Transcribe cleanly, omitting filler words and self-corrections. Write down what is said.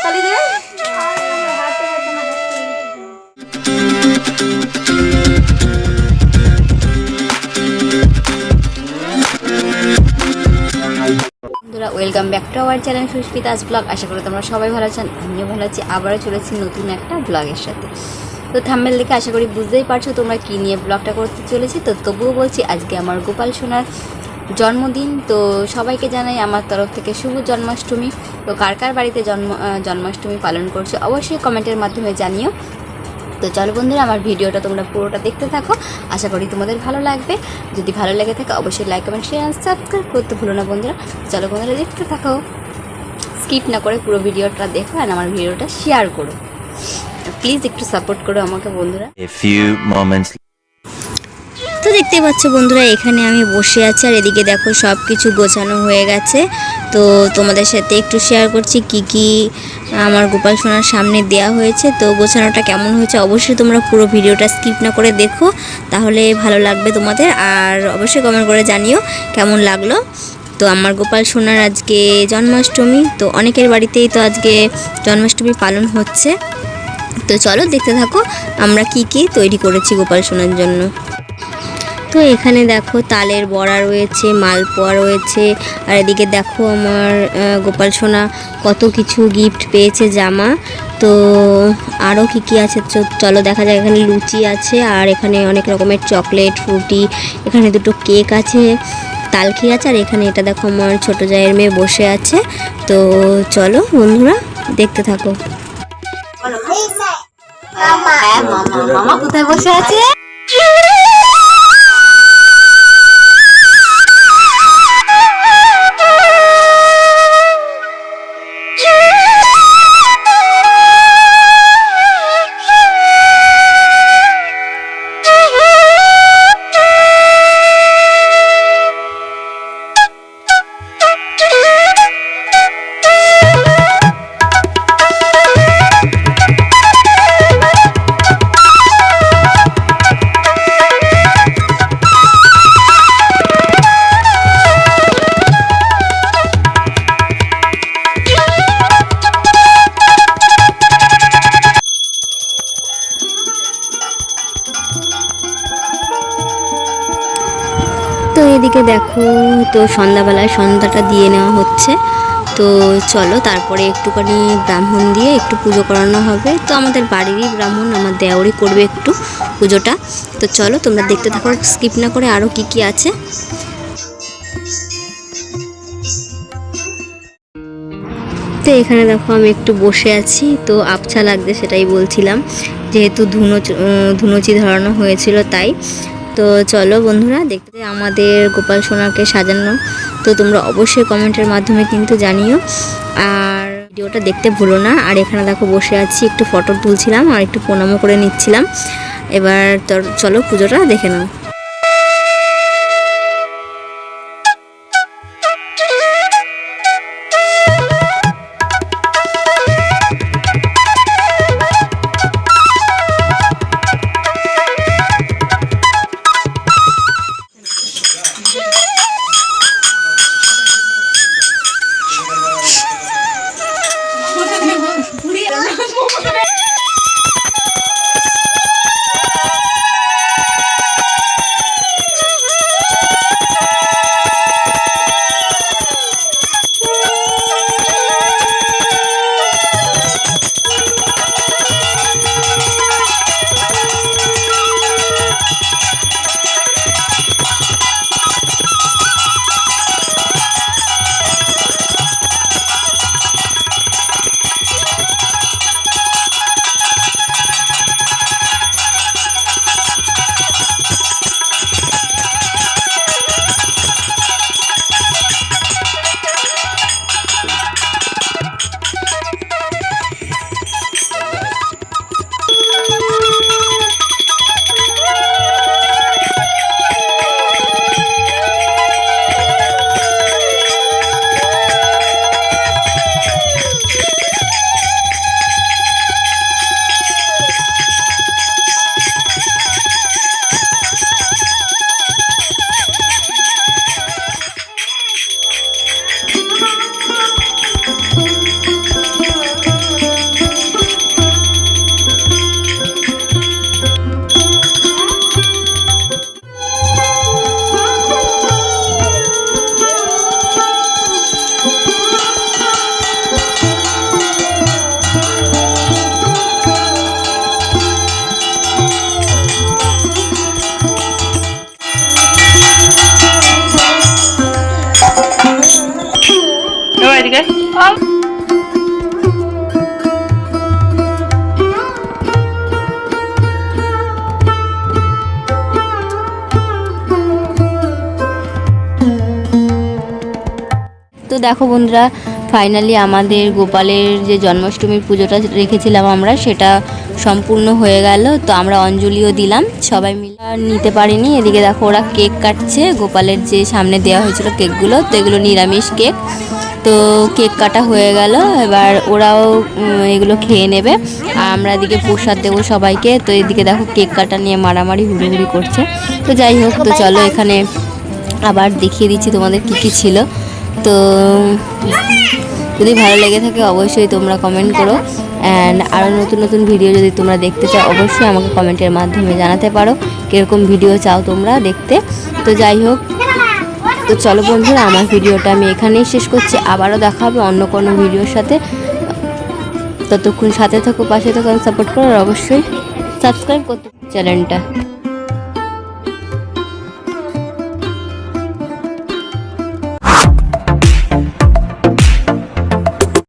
হাততালি দে। বন্ধুরা welcome back to our channel Susmita's blog. আশা করি তোমরা সবাই ভালো আছেন, আমিও ভালো আছি। আবারও চলেছি নতুন একটা ব্লগের সাথে। তো থাম্বনেল দেখে আশা করি বুঝতেই পারছো তোমরা কী নিয়ে ব্লগটা করতে চলেছি। তো তবুও বলছি, আজকে আমার গোপাল সোনার জন্মদিন। তো সবাইকে জানাই আমার তরফ থেকে শুভ জন্মাষ্টমী। তো কার কার বাড়িতে জন্মাষ্টমী পালন করছো অবশ্যই কমেন্টের মাধ্যমে জানিও। তো চলো বন্ধুরা, আমার ভিডিওটা তোমরা পুরোটা দেখতে থাকো, আশা করি তোমাদের ভালো লাগবে। যদি ভালো লেগে থাকে অবশ্যই লাইক কমেন্ট শেয়ার সাবস্ক্রাইব করতে ভুলো না বন্ধুরা। চলো বন্ধুরা, দেখতে থাকো, স্কিপ না করে পুরো ভিডিওটা দেখো আর আমার ভিডিওটা শেয়ার করো। প্লিজ একটু সাপোর্ট করো আমাকে বন্ধুরা। তো দেখতে পাচ্ছ বন্ধুরা, এখানে আমি বসে আছি আর এদিকে দেখো সব কিছু গোছানো হয়ে গেছে। তো তোমাদের সাথে একটু শেয়ার করছি কি কি আমার গোপাল সোনার সামনে দেয়া হয়েছে। তো গোছানোটা কেমন হয়েছে অবশ্যই তোমরা পুরো ভিডিওটা স্কিপ না করে দেখো, তাহলে ভালো লাগবে তোমাদের। আর অবশ্যই কমেন্ট করে জানিও কেমন লাগলো। তো আমার গোপাল সোনার আজকে জন্মাষ্টমী, তো অনেকের বাড়িতেই তো আজকে জন্মাষ্টমী পালন হচ্ছে। তো চলো দেখতে থাকো আমরা কি কি তৈরি করেছি গোপাল সোনার জন্য। তো এখানে দেখো তালের বড়া রয়েছে, মালপোয়া রয়েছে, আর এদিকে দেখো আমার গোপাল সোনা কত কিছু গিফট পেয়েছে, জামা। তো আরও কী কী আছে চলো দেখা যায়। এখানে লুচি আছে, আর এখানে অনেক রকমের চকলেট, ফ্রুটি, এখানে দুটো কেক আছে, তালখি আছে, আর এখানে এটা দেখো আমার ছোটো জায়ের মেয়ে বসে আছে। তো চলো বন্ধুরা দেখতে থাকো। মামা কোথায় বসে আছে? তো এদিকে দেখো, তো সন্ধ্যাবেলায় সন্ধ্যাটা দিয়ে নেওয়া হচ্ছে। তো চলো তারপরে একটুখানি ব্রাহ্মণ দিয়ে একটু পুজো করানো হবে। তো আমাদের বাড়িরই ব্রাহ্মণ, আমার দেওরই করবে একটু পুজোটা। তো চলো তোমরা দেখতে থাকো স্কিপ না করে আরও কি কি আছে। তো এখানে দেখো আমি একটু বসে আছি, তো আবছা লাগছে সেটাই বলছিলাম, যেহেতু ধুনুচি ধরানো হয়েছিল তাই। তো চলো বন্ধুরা দেখতে আমাদের গোপাল সোনাকে সাজানো। তো তোমরা অবশ্যই কমেন্টের মাধ্যমে কিন্তু জানিও, আর ভিডিওটা দেখতে ভুলো না। আর এখানে দেখো বসে আছি, একটু ফটো তুলছিলাম আর একটু প্রণামও করে নিচ্ছিলাম। এবার চলো পুজোটা দেখে নাও। তো দেখো বন্ধুরা, ফাইনালি আমাদের গোপালের যে জন্মাষ্টমীর পুজোটা রেখেছিলাম আমরা, সেটা সম্পূর্ণ হয়ে গেল। তো আমরা অঞ্জলিও দিলাম সবাই মিলে। নিতে পারিনি, এদিকে দেখো ওরা কেক কাটছে গোপালের যে সামনে দেওয়া হয়েছিল কেকগুলো। তো এগুলো নিরামিষ কেক। তো কেক কাটা হয়ে গেল, এবার ওরাও এগুলো খেয়ে নেবে আর আমরা এদিকে প্রসাদ দেবো সবাইকে। তো এদিকে দেখো কেক কাটা নিয়ে মারামারি হুড়োহুড়ি করছে। তো যাই হোক, তো চলো এখানে আবার দেখিয়ে দিচ্ছি তোমাদের কী কী ছিল। তো যদি ভালো লেগে থাকে অবশ্যই তোমরা কমেন্ট করো, অ্যান্ড আরও নতুন নতুন ভিডিও যদি তোমরা দেখতে চাও অবশ্যই আমাকে কমেন্টের মাধ্যমে জানাতে পারো কীরকম ভিডিও চাও তোমরা দেখতে। তো যাই হোক, তো চলো বন্ধুরা, আমার ভিডিওটা আমি এখানেই শেষ করছি। আবারও দেখা হবে অন্য কোনো ভিডিওর সাথে। ততক্ষণ সাথে থাকো, পাশে থাকো, সাপোর্ট করো আর অবশ্যই সাবস্ক্রাইব করতে চ্যানেলটা।